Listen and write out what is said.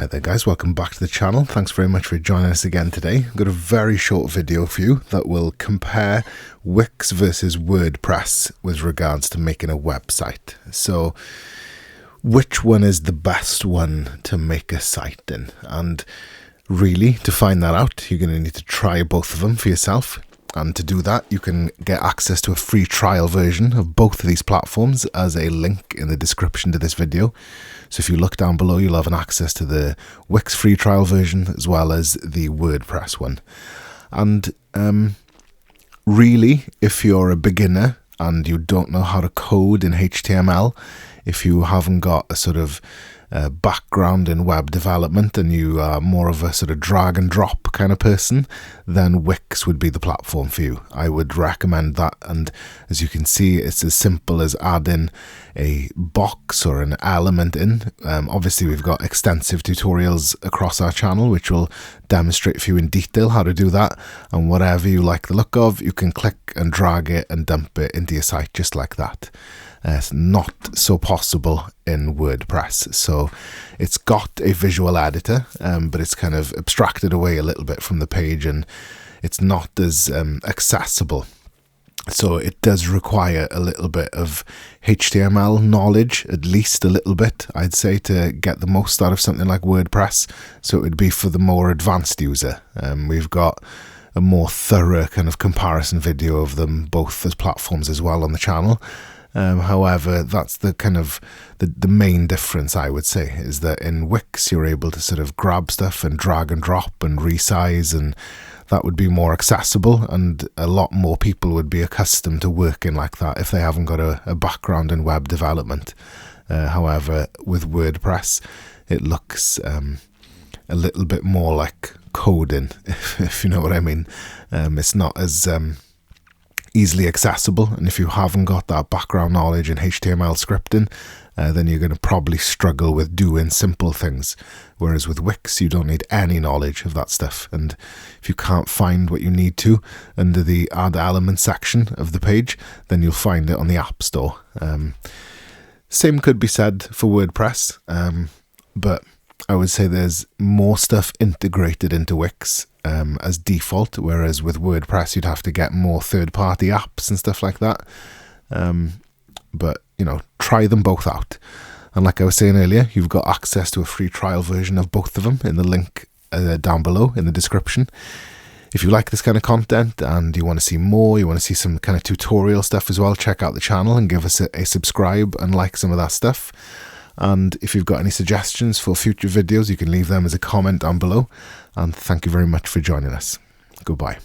Hi there guys, welcome back to the channel. Thanks very much for joining us again today. I've got a very short video for you that will compare Wix versus WordPress with regards to making a website. So which one is the best one to make a site in? And really, to find that out, you're going to need to try both of them for yourself. And to do that, you can get access to a free trial version of both of these platforms as a link in the description to this video. So if you look down below, you'll have an access to the Wix free trial version as well as the WordPress one. And really, if you're a beginner and you don't know how to code in HTML, if you haven't got a sort of background in web development and you are more of a sort of drag and drop kind of person, then Wix would be the platform for you. I would recommend that, and as you can see, it's as simple as adding a box or an element in. Obviously we've got extensive tutorials across our channel which will demonstrate for you in detail how to do that, and whatever you like the look of, you can click and drag it and dump it into your site just like that. It's not so possible in WordPress. So it's got a visual editor, but it's kind of abstracted away a little bit from the page and it's not as accessible. So it does require a little bit of HTML knowledge, at least a little bit, I'd say, to get the most out of something like WordPress. So it would be for the more advanced user. We've got a more thorough kind of comparison video of them both as platforms as well on the channel. However, that's the kind of the main difference, I would say, is that in Wix you're able to sort of grab stuff and drag and drop and resize, and that would be more accessible, and a lot more people would be accustomed to working like that if they haven't got a background in web development. However, with WordPress it looks a little bit more like coding, if you know what I mean. It's not as easily accessible, and if you haven't got that background knowledge in HTML scripting, then you're going to probably struggle with doing simple things, whereas with Wix you don't need any knowledge of that stuff, and if you can't find what you need to under the add element section of the page, then you'll find it on the App Store. Same could be said for WordPress, but I would say there's more stuff integrated into Wix as default, whereas with WordPress you'd have to get more third-party apps and stuff like that. But you know, try them both out, and like I was saying earlier, you've got access to a free trial version of both of them in the link down below in the description. If you like this kind of content and you want to see more, you want to see some kind of tutorial stuff as well, check out the channel and give us a subscribe and like some of that stuff. And if you've got any suggestions for future videos, you can leave them as a comment down below. And thank you very much for joining us. Goodbye.